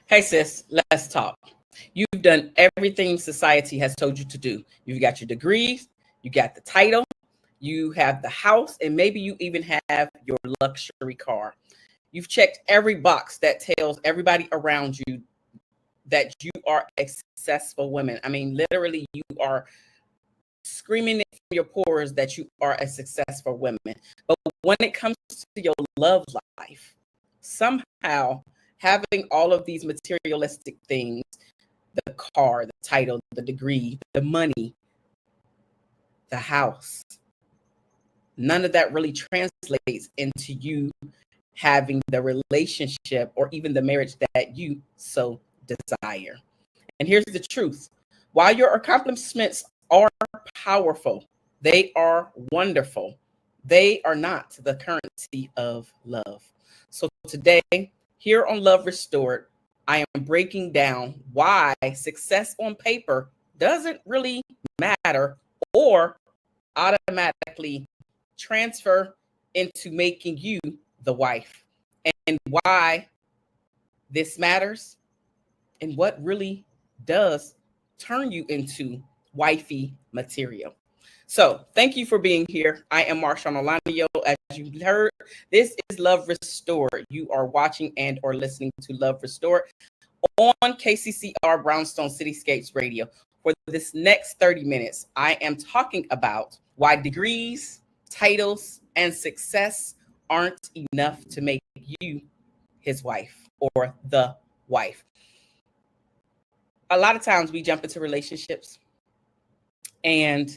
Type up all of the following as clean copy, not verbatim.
Hey, sis, let's talk. You've done everything society has told you to do. You've got your degrees, you got the title, you have the house, and maybe you even have your luxury car. You've checked every box that tells everybody around you that you are a successful woman. I mean, literally, you are screaming it from your pores that you are a successful woman. But when it comes to your love life, somehow having all of these materialistic things, the car, the title, the degree, the money, the house, none of that really translates into you having the relationship or even the marriage that you so desire. And here's the truth. While your accomplishments are powerful, they are wonderful, they are not the currency of love. So today, here on Love Restored, I am breaking down why success on paper doesn't really matter or automatically transfer into making you the wife, and why this matters, and what really does turn you into wifey material. So thank you for being here. I am Marshaun Olaniyan. As you heard, this is Love Restored. You are watching and or listening to Love Restored on KCCR Brownstone Cityscapes Radio. For this next 30 minutes, I am talking about why degrees, titles, and success aren't enough to make you his wife or the wife. A lot of times we jump into relationships and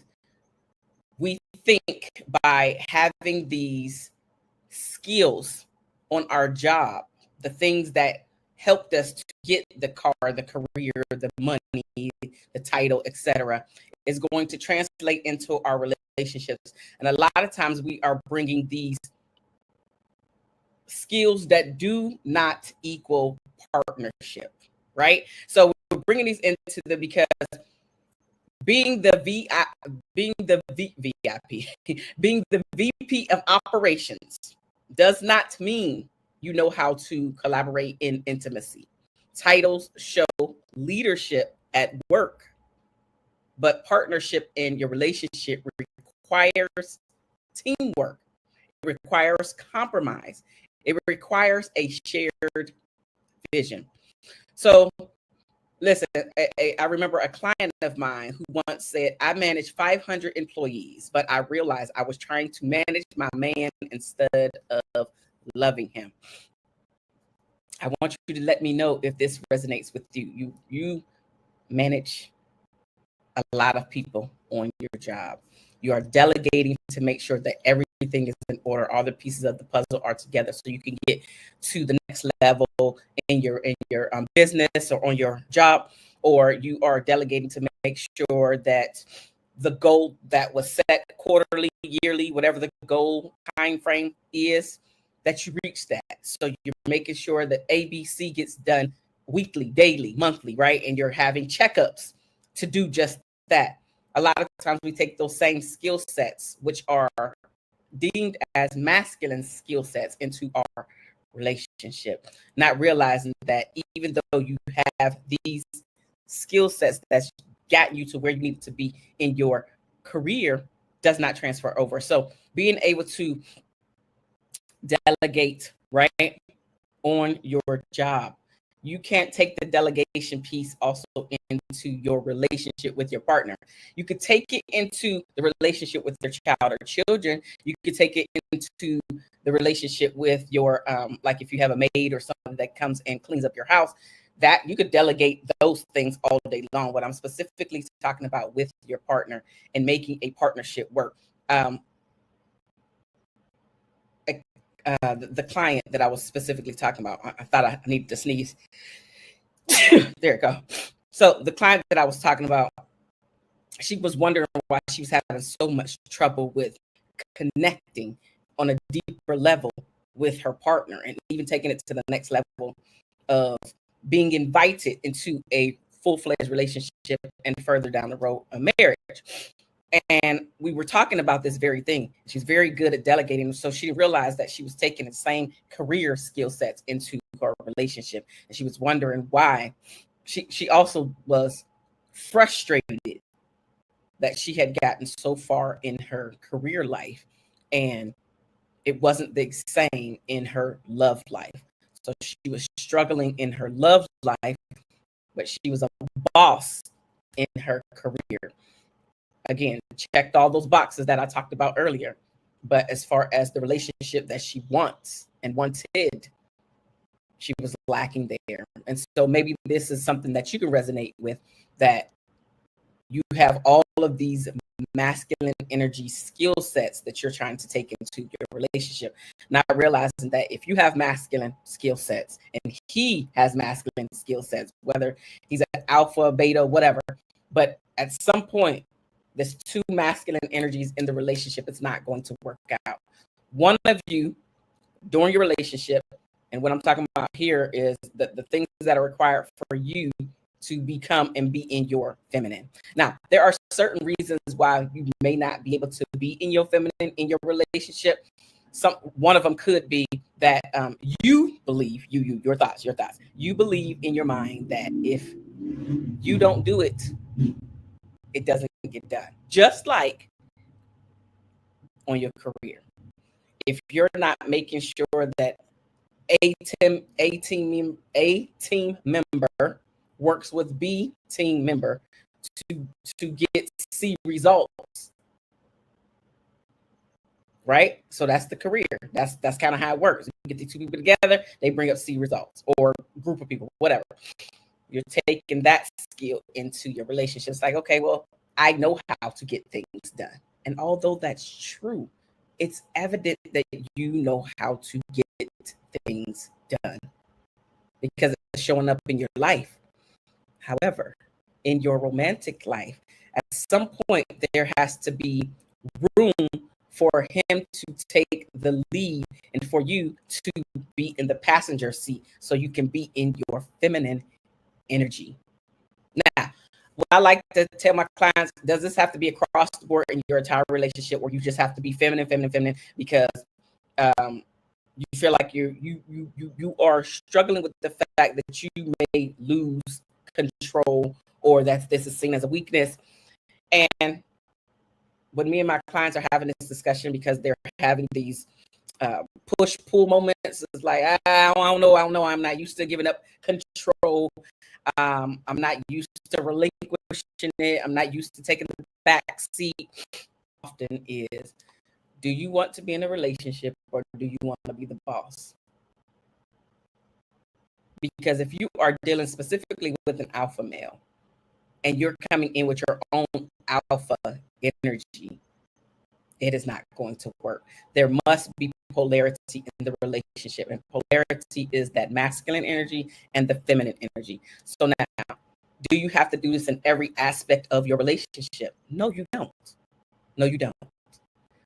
we think by having these skills on our job, the things that helped us to get the car, the career, the money, the title, etc., is going to translate into our relationships. And a lot of times we are bringing these skills that do not equal partnership, right? So we're bringing these into the, because being the being the VP of operations does not mean you know how to collaborate in intimacy. Titles show leadership at work, but partnership in your relationship requires teamwork. It requires compromise. It requires a shared vision. So listen, I remember a client of mine who once said, I managed 500 employees, but I realized I was trying to manage my man instead of loving him. I want you to let me know if this resonates with you. You manage a lot of people on your job. You are delegating to make sure that everything is in order. All the pieces of the puzzle are together so you can get to the next level in your business or on your job, or you are delegating to make sure that the goal that was set quarterly, yearly, whatever the goal time frame is, that you reach that. So you're making sure that ABC gets done weekly, daily, monthly, right? And you're having checkups to do just that. A lot of times we take those same skill sets, which are deemed as masculine skill sets, into our relationship, not realizing that even though you have these skill sets that's got you to where you need to be in your career, does not transfer over. So being able to delegate, right, on your job. You can't take the delegation piece also into your relationship with your partner. You could take it into the relationship with your child or children. You could take it into the relationship with your, like if you have a maid or someone that comes and cleans up your house, that you could delegate those things all day long. What I'm specifically talking about with your partner and making a partnership work. The client that I was specifically talking about, I thought I needed to sneeze. There it go. So the client that I was talking about, she was wondering why she was having so much trouble with connecting on a deeper level with her partner, and even taking it to the next level of being invited into a full-fledged relationship and further down the road, a marriage. And we were talking about this very thing. She's very good at delegating. So she realized that she was taking the same career skill sets into her relationship, and she was wondering why. She also was frustrated that she had gotten so far in her career life and it wasn't the same in her love life. So she was struggling in her love life, but she was a boss in her career. Again, checked all those boxes that I talked about earlier. But as far as the relationship that she wants and wanted, she was lacking there. And so maybe this is something that you can resonate with, that you have all of these masculine energy skill sets that you're trying to take into your relationship, not realizing that if you have masculine skill sets and he has masculine skill sets, whether he's an alpha, beta, whatever, but at some point, there's two masculine energies in the relationship, it's not going to work out. One of you during your relationship, and what I'm talking about here is the things that are required for you to become and be in your feminine. Now, there are certain reasons why you may not be able to be in your feminine in your relationship. One of them could be that you believe, your thoughts. You believe in your mind that if you don't do it, it doesn't get done. Just like on your career. If you're not making sure that a team member works with B team member to get C results, right? So that's the career. That's kind of how it works. You get the two people together, they bring up C results, or group of people, whatever. You're taking that skill into your relationship. It's like, okay, well, I know how to get things done. And although that's true, it's evident that you know how to get things done because it's showing up in your life. However, in your romantic life, at some point, there has to be room for him to take the lead and for you to be in the passenger seat so you can be in your feminine energy. Now, what I like to tell my clients, does this have to be across the board in your entire relationship, or you just have to be feminine because you feel like you are struggling with the fact that you may lose control, or that this is seen as a weakness? And when me and my clients are having this discussion, because they're having these push pull moments, it's like, I don't know, I'm not used to giving up control. I'm not used to relinquishing it. I'm not used to taking the back seat. Often is, do you want to be in a relationship, or do you want to be the boss? Because if you are dealing specifically with an alpha male and you're coming in with your own alpha energy, it is not going to work. There must be polarity in the relationship, and polarity is that masculine energy and the feminine energy. So now, do you have to do this in every aspect of your relationship? No, you don't. No, you don't.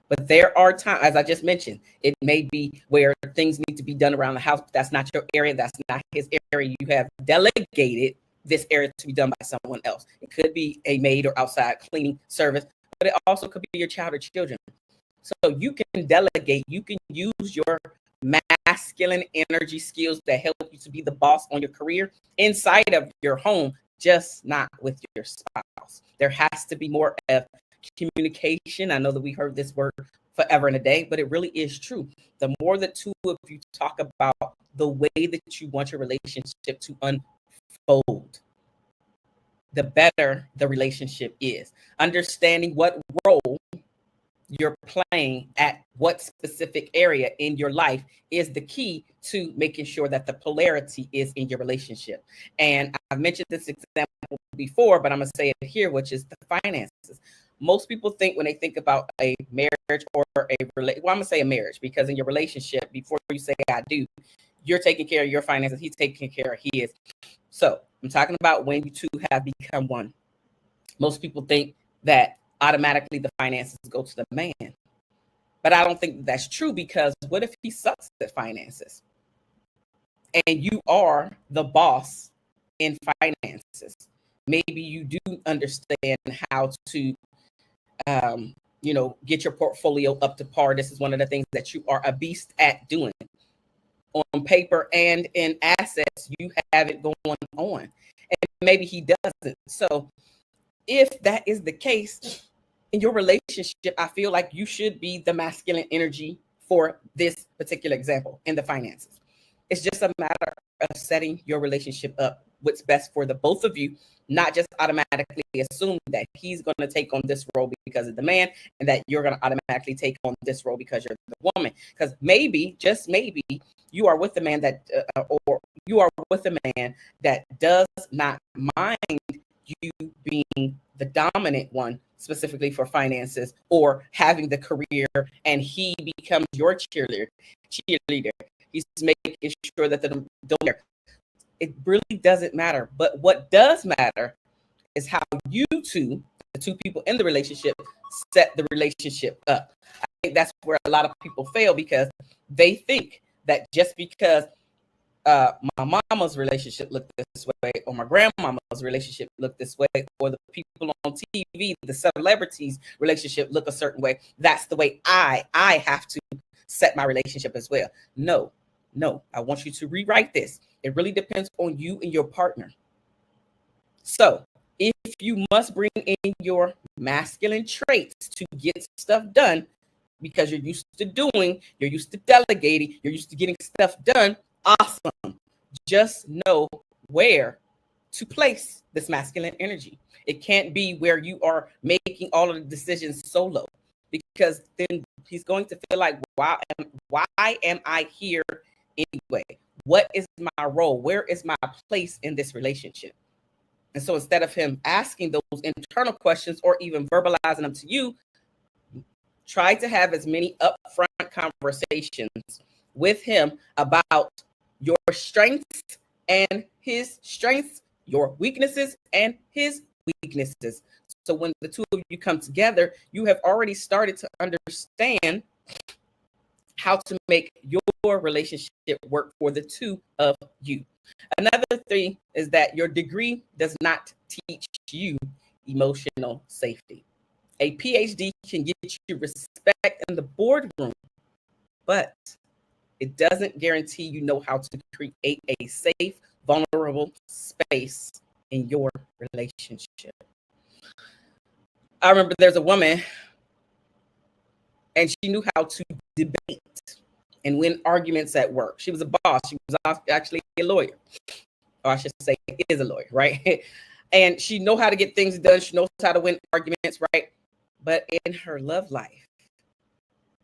But there are times, as I just mentioned, it may be where things need to be done around the house, but that's not your area. That's not his area. You have delegated this area to be done by someone else. It could be a maid or outside cleaning service, but it also could be your child or children. So you can delegate, you can use your masculine energy skills that help you to be the boss on your career inside of your home, just not with your spouse. There has to be more of communication. I know that we heard this word forever and a day, but it really is true. The more the two of you talk about the way that you want your relationship to unfold, the better the relationship is. Understanding what role you're playing at what specific area in your life is the key to making sure that the polarity is in your relationship. And I've mentioned this example before, but I'm going to say it here, which is the finances. Most people think, when they think about a marriage or well, I'm going to say a marriage, because in your relationship, before you say I do, you're taking care of your finances, he's taking care of his. So I'm talking about when you two have become one. Most people think that automatically the finances go to the man. But I don't think that's true, because what if he sucks at finances and you are the boss in finances? Maybe you do understand how to get your portfolio up to par. This is one of the things that you are a beast at doing. on paper and in assets, you have it going on. And maybe he doesn't. So if that is the case in your relationship, I feel like you should be the masculine energy for this particular example in the finances. It's just a matter of setting your relationship up what's best for the both of you, not just automatically assume that he's going to take on this role because of the man and that you're going to automatically take on this role because you're the woman. Because maybe, just maybe, you are with a man that, or you are with a man that does not mind you being the dominant one, specifically for finances, or having the career, and he becomes your cheerleader. He's making sure that the donor. It really doesn't matter. But what does matter is how you two, the two people in the relationship, set the relationship up. I think that's where a lot of people fail, because they think that just because my mama's relationship looked this way, or my grandmama's relationship looked this way, or the people on TV, the celebrities' relationship look a certain way, that's the way I have to set my relationship as well. No, I want you to rewrite this. It really depends on you and your partner. So if you must bring in your masculine traits to get stuff done, because you're used to doing, you're used to delegating, you're used to getting stuff done, awesome. Just know where to place this masculine energy. It can't be where you are making all of the decisions solo, because then he's going to feel like, why am I here anyway? What is my role? Where is my place in this relationship? And so instead of him asking those internal questions or even verbalizing them to you, try to have as many upfront conversations with him about your strengths and his strengths, your weaknesses and his weaknesses. So when the two of you come together, you have already started to understand how to make your relationship work for the two of you. Another thing is that your degree does not teach you emotional safety. A PhD can get you respect in the boardroom, but it doesn't guarantee you know how to create a safe, vulnerable space in your relationship. I remember there's a woman, and she knew how to debate and win arguments at work. She was a boss. She was actually a lawyer, or I should say is a lawyer, right? And she knows how to get things done. She knows how to win arguments, right? But in her love life,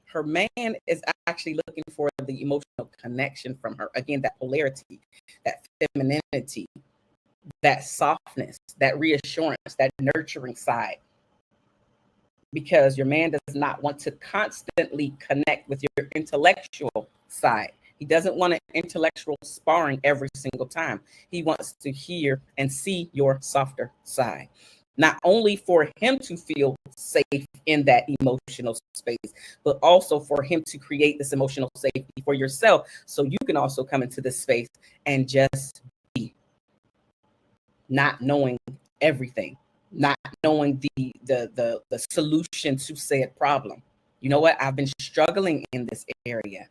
her man is actually looking for the emotional connection from her. Again, that polarity, that femininity, that softness, that reassurance, that nurturing side. Because your man does not want to constantly connect with your intellectual side. He doesn't want an intellectual sparring every single time. He wants to hear and see your softer side. Not only for him to feel safe in that emotional space, but also for him to create this emotional safety for yourself, so you can also come into this space and just be, not knowing everything, not knowing the solution to said problem. You know what? I've been struggling in this area,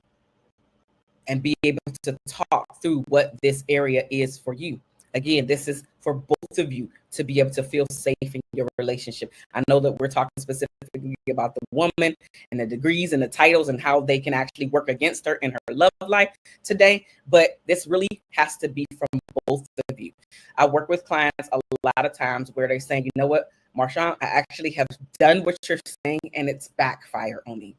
and be able to talk through what this area is for you. Again, this is for both of you to be able to feel safe in your relationship. I know that we're talking specifically about the woman and the degrees and the titles and how they can actually work against her in her love life today, but this really has to be from both of you. I work with clients a lot of times where they're saying, you know what, Marshaun, I actually have done what you're saying and it's backfire on me.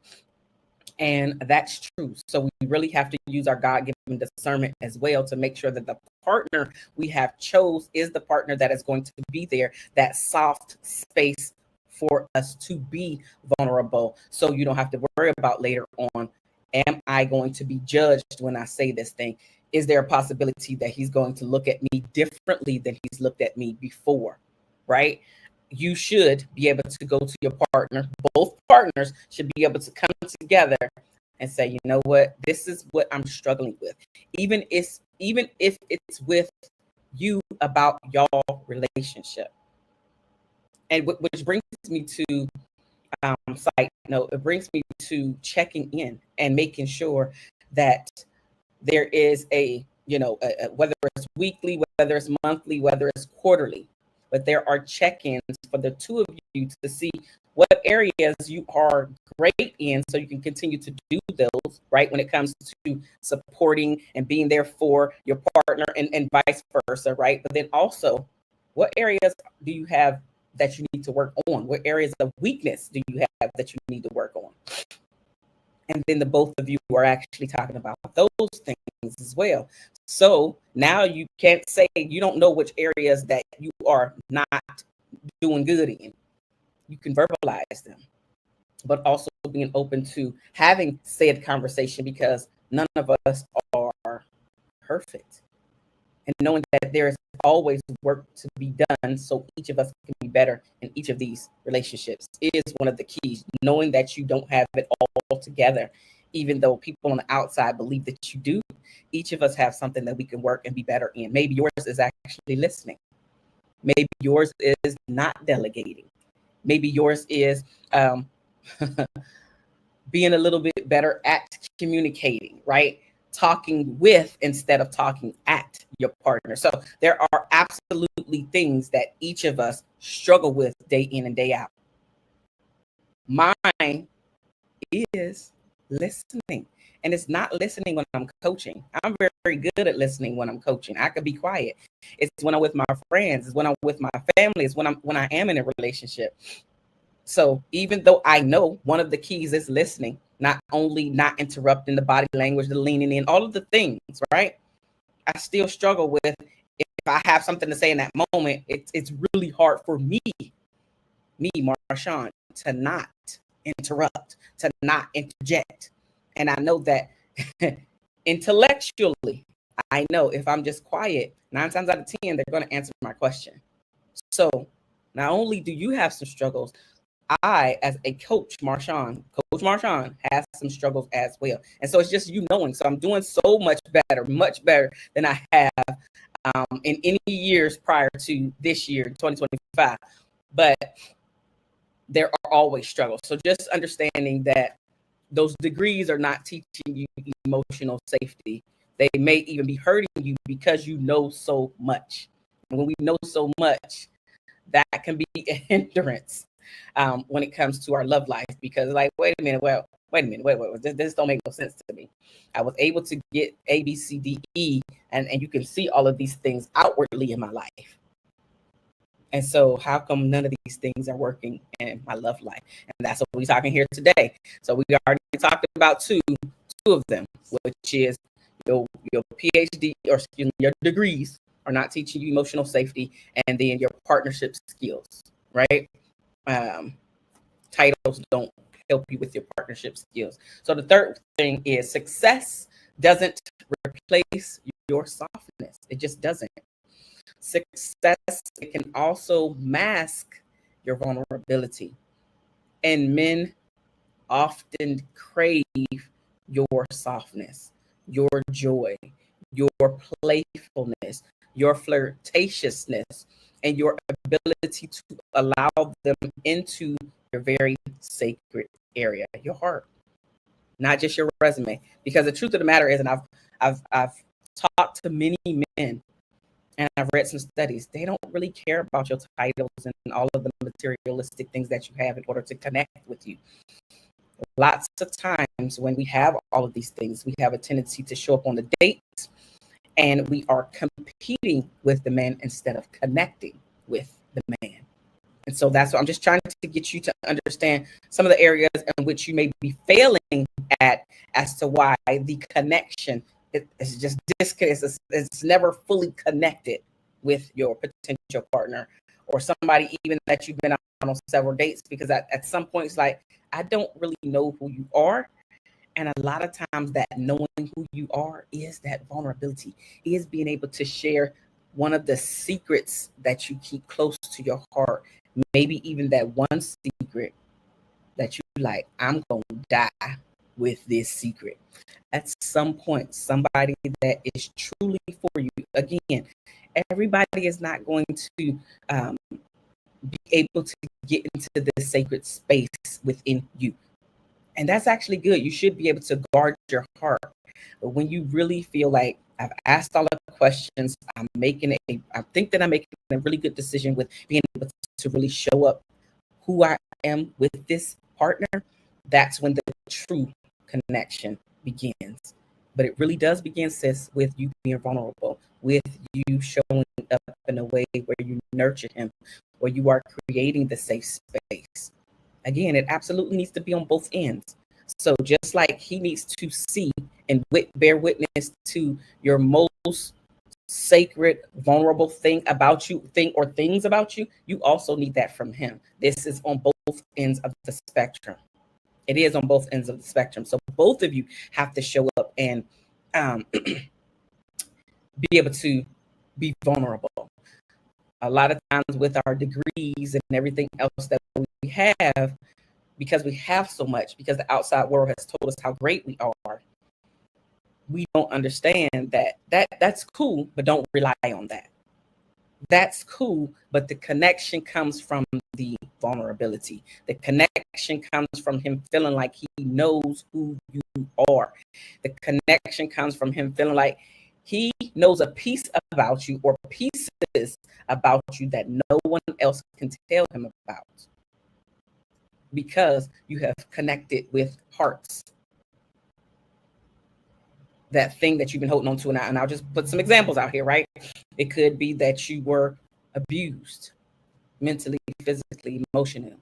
And that's true. So we really have to use our God-given discernment as well to make sure that the partner we have chose is the partner that is going to be there, that soft space for us to be vulnerable. So you don't have to worry about later on, am I going to be judged when I say this thing? Is there a possibility that he's going to look at me differently than he's looked at me before, right? You should be able to go to your partner. Both partners should be able to come together and say, you know what, this is what I'm struggling with. Even if it's with you about y'all relationship. And which brings me to side note, it brings me to checking in and making sure that there is whether it's weekly, whether it's monthly, whether it's quarterly, but there are check-ins for the two of you to see what areas you are great in so you can continue to do those, right? When it comes to supporting and being there for your partner and vice versa, right? But then also, what areas do you have that you need to work on? What areas of weakness do you have that you need to work on? And then the both of you are actually talking about those things as well. So now you can't say you don't know which areas that you are not doing good in. You can verbalize them, but also being open to having said conversation, because none of us are perfect. And knowing that there is always work to be done so each of us can be better in each of these relationships is one of the keys. Knowing that you don't have it all together, even though people on the outside believe that you do, each of us have something that we can work and be better in. Maybe yours is actually listening. Maybe yours is not delegating. Maybe yours is being a little bit better at communicating, right? Talking with instead of talking at your partner. So there are absolutely things that each of us struggle with day in and day out. Mine is listening. And it's not listening when I'm coaching. I'm very good at listening when I'm coaching. I could be quiet. It's when I'm with my friends. It's when I'm with my family. It's when I am in a relationship. So even though I know one of the keys is listening, not only not interrupting, the body language, the leaning in, all of the things, right? I still struggle with, if I have something to say in that moment, it's really hard for me, Marshaun, to not interrupt, to not interject. And I know that intellectually, I know if I'm just quiet, 9 times out of 10, they're going to answer my question. So not only do you have some struggles, I, as a coach, Marshaun, has some struggles as well. And so it's just you knowing. So I'm doing so much better than I have in any years prior to this year, 2025. But there are always struggles. So just understanding that those degrees are not teaching you emotional safety. They may even be hurting you because you know so much. And when we know so much, that can be a hindrance when it comes to our love life, because wait a minute, this don't make no sense to me. I was able to get A, B, C, D, E, and you can see all of these things outwardly in my life. And so how come none of these things are working in my love life? And that's what we're talking here today. So we already talked about two of them, which is your PhD, or excuse me, your degrees are not teaching you emotional safety, and then your partnership skills, right? Titles don't help you with your partnership skills. So the third thing is success doesn't replace your softness. It just doesn't. Success, it can also mask your vulnerability. And men often crave your softness, your joy, your playfulness, your flirtatiousness, and your ability to allow them into your very sacred area, your heart, not just your resume. Because the truth of the matter is, and I've talked to many men, and I've read some studies, they don't really care about your titles and all of the materialistic things that you have in order to connect with you. Lots of times when we have all of these things, we have a tendency to show up on the dates and we are competing with the man instead of connecting with the man. And so that's what I'm just trying to get you to understand some of the areas in which you may be failing at, as to why the connection is just disconnected. It's never fully connected with your potential partner or somebody even that you've been on several dates, because at some point it's like, I don't really know who you are. And a lot of times that knowing who you are is that vulnerability, is being able to share one of the secrets that you keep close to your heart. Maybe even that one secret that you like, I'm going to die with this secret. At some point, somebody that is truly for you. Again, everybody is not going to be able to get into this sacred space within you. And that's actually good. You should be able to guard your heart. But when you really feel like I've asked all the questions, I think that I'm making a really good decision with being able to really show up who I am with this partner, that's when the true connection begins. But it really does begin, sis, with you being vulnerable, with you showing up in a way where you nurture him, where you are creating the safe space. Again, it absolutely needs to be on both ends. So just like he needs to see and bear witness to your most sacred, vulnerable thing about you, things about you, you also need that from him. This is on both ends of the spectrum. It is on both ends of the spectrum. So both of you have to show up and be able to be vulnerable. A lot of times with our degrees and everything else that we have, because we have so much, because the outside world has told us how great we are, we don't understand that's cool, but don't rely on that. That's cool, but the connection comes from the vulnerability. The connection comes from him feeling like he knows who you are. The connection comes from him feeling like he knows a piece about you or pieces about you that no one else can tell him about, because you have connected with hearts. That thing that you've been holding on to, and I'll just put some examples out here, right? It could be that you were abused mentally, physically, emotionally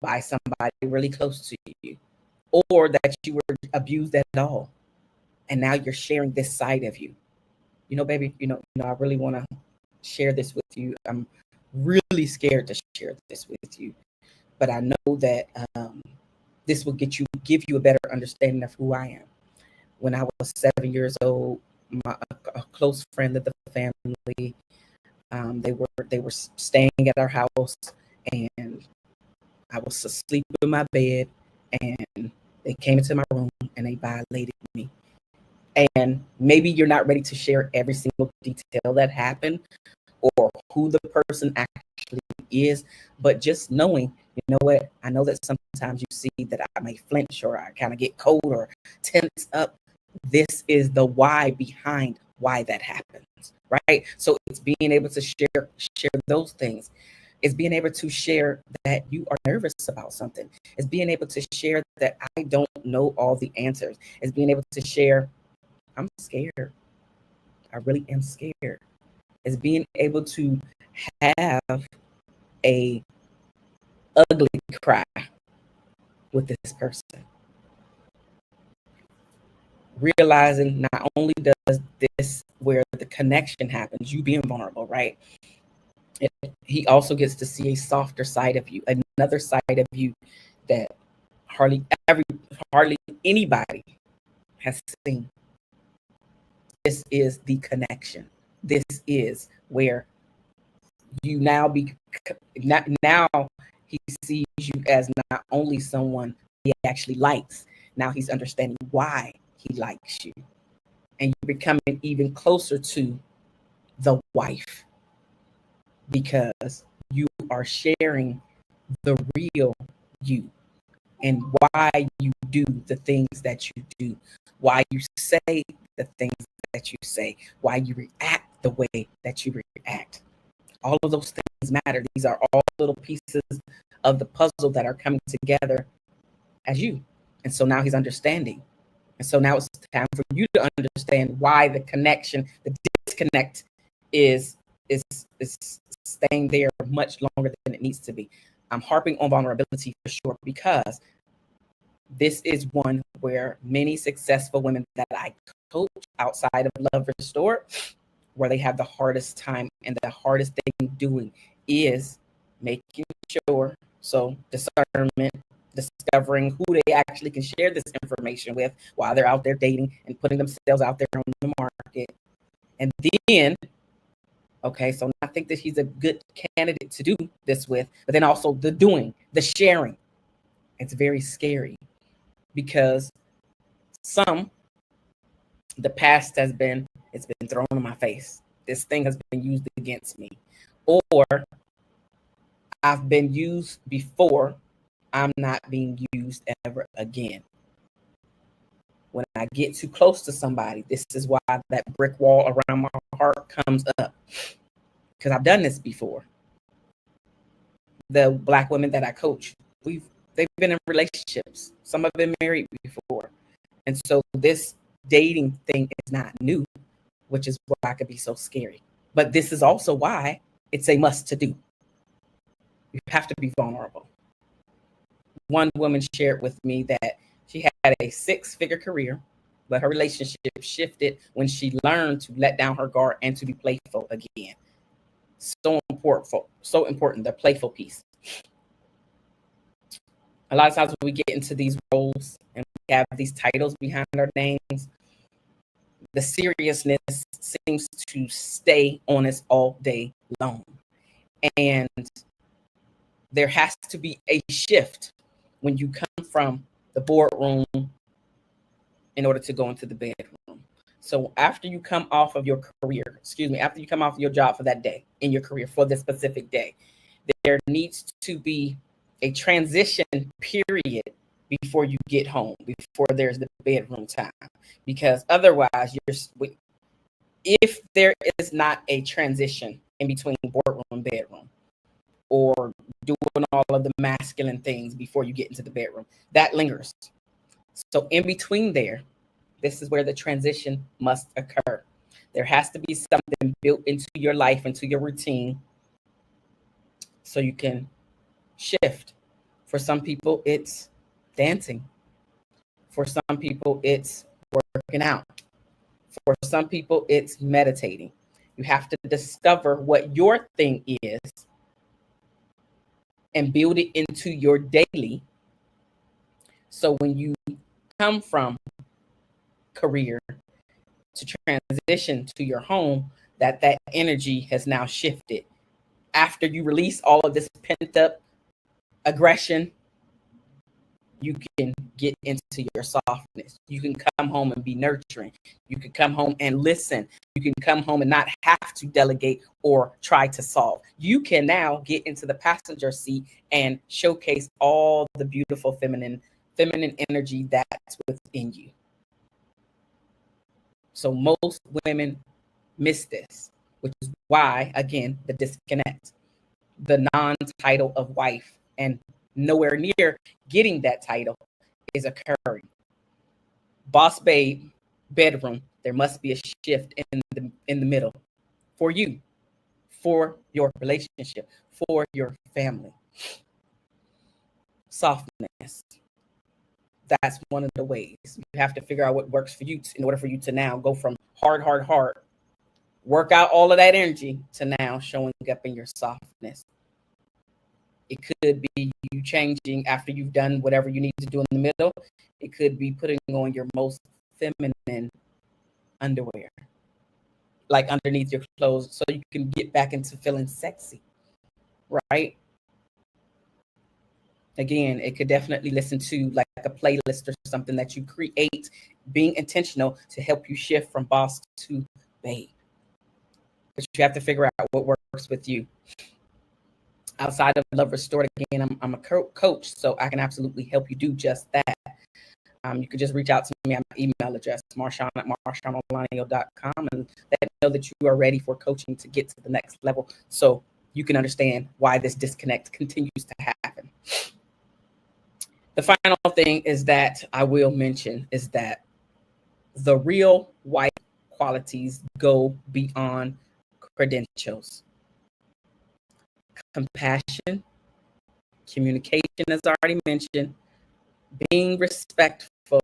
by somebody really close to you, or that you were abused at all, and now you're sharing this side of you. Baby, I really want to share this with you. I'm really scared to share this with you, but I know that this will give you a better understanding of who I am. When I was 7 years old, a close friend of the family, they were staying at our house, and I was asleep in my bed, and they came into my room and they violated me. And maybe you're not ready to share every single detail that happened or who the person actually is, but just knowing, you know what, I know that sometimes you see that I may flinch or I kind of get cold or tense up. This is the why behind why that happens, right? So it's being able to share those things. It's being able to share that you are nervous about something. It's being able to share that I don't know all the answers. It's being able to share, I'm scared. I really am scared. It's being able to have a ugly cry with this person. Realizing not only does this where the connection happens, you being vulnerable, right? He also gets to see a softer side of you, another side of you that hardly anybody has seen. This is the connection. This is where you now he sees you as not only someone he actually likes. Now he's understanding why he likes you, and you're becoming even closer to the wife, because you are sharing the real you and why you do the things that you do, why you say the things that you say, why you react the way that you react. All of those things matter. These are all little pieces of the puzzle that are coming together as you. And so now he's understanding. And so now it's time for you to understand why the connection, the disconnect is staying there much longer than it needs to be. I'm harping on vulnerability for sure, because this is one where many successful women that I coach outside of Love Restored, where they have the hardest time, and the hardest thing doing is making sure, so discernment, discovering who they actually can share this information with while they're out there dating and putting themselves out there on the market. And then, okay, so I think that he's a good candidate to do this with, but then also the doing, the sharing. It's very scary, because the past it's been thrown in my face. This thing has been used against me, or I've been used before. I'm not being used ever again. When I get too close to somebody, this is why that brick wall around my heart comes up, because I've done this before. The Black women that I coach, they've been in relationships. Some have been married before. And so this dating thing is not new, which is why it could be so scary. But this is also why it's a must to do. You have to be vulnerable. One woman shared with me that she had a 6-figure career, but her relationship shifted when she learned to let down her guard and to be playful again. So important, the playful piece. A lot of times when we get into these roles and we have these titles behind our names, the seriousness seems to stay on us all day long. And there has to be a shift when you come from the boardroom in order to go into the bedroom. So after you come off of your career, after you come off your job for that day in your career for this specific day, there needs to be a transition period before you get home, before there's the bedroom time. Because otherwise, if there is not a transition in between boardroom and bedroom, or doing all of the masculine things before you get into the bedroom, that lingers. So in between there, this is where the transition must occur. There has to be something built into your life, into your routine, so you can shift. For some people, it's dancing. For some people, it's working out. For some people, it's meditating. You have to discover what your thing is and build it into your daily. So when you come from career to transition to your home, that energy has now shifted. After you release all of this pent up aggression, you can get into your softness. You can come home and be nurturing. You can come home and listen. You can come home and not have to delegate or try to solve. You can now get into the passenger seat and showcase all the beautiful feminine energy that's within you. So most women miss this, which is why, again, the disconnect, the non-title of wife, and nowhere near getting that title is occurring. Boss babe, bedroom, there must be a shift in the middle for you, for your relationship, for your family. Softness. That's one of the ways. You have to figure out what works for you in order for you to now go from hard, work out all of that energy to now showing up in your softness. It could be you changing after you've done whatever you need to do in the middle. It could be putting on your most feminine underwear, like underneath your clothes, so you can get back into feeling sexy, right? Again, it could definitely listen to like a playlist or something that you create, being intentional to help you shift from boss to babe. But you have to figure out what works with you. Outside of Love Restored, again, I'm a coach, so I can absolutely help you do just that. You could just reach out to me at my email address, Marshaun@MarshaunOlaniyan.com, and let me know that you are ready for coaching to get to the next level, so you can understand why this disconnect continues to happen. The final thing is that I will mention is that the real white qualities go beyond credentials. Compassion, communication, as already mentioned, being respectful,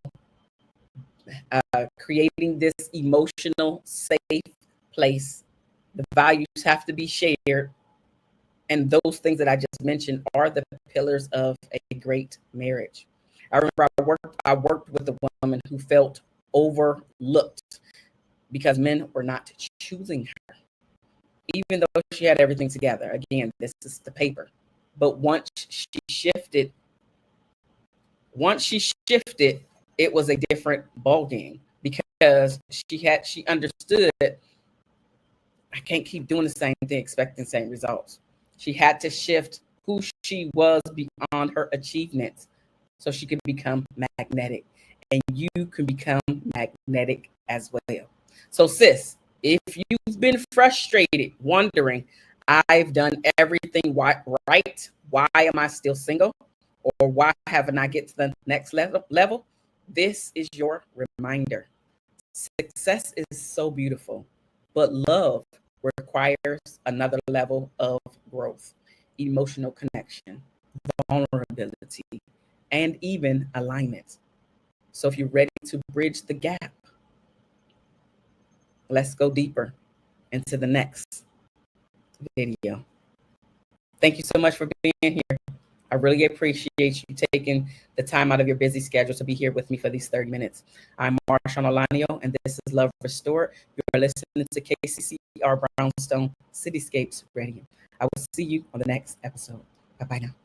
creating this emotional safe place. The values have to be shared. And those things that I just mentioned are the pillars of a great marriage. I remember I worked with a woman who felt overlooked because men were not choosing her, even though she had everything together. Again, this is the paper. But once she shifted, it was a different ballgame, because she understood, I can't keep doing the same thing, expecting the same results. She had to shift who she was beyond her achievements so she could become magnetic. and you can become magnetic as well. So, sis, if you've been frustrated, wondering, I've done everything right, why am I still single? Or why haven't I get to the next level? This is your reminder. Success is so beautiful, but love requires another level of growth, emotional connection, vulnerability, and even alignment. So if you're ready to bridge the gap, let's go deeper into the next video. Thank you so much for being here. I really appreciate you taking the time out of your busy schedule to be here with me for these 30 minutes. I'm Marshaun Olaniyan, and this is Love Restored. You're listening to KCCR Brownstone Cityscapes Radio. I will see you on the next episode. Bye-bye now.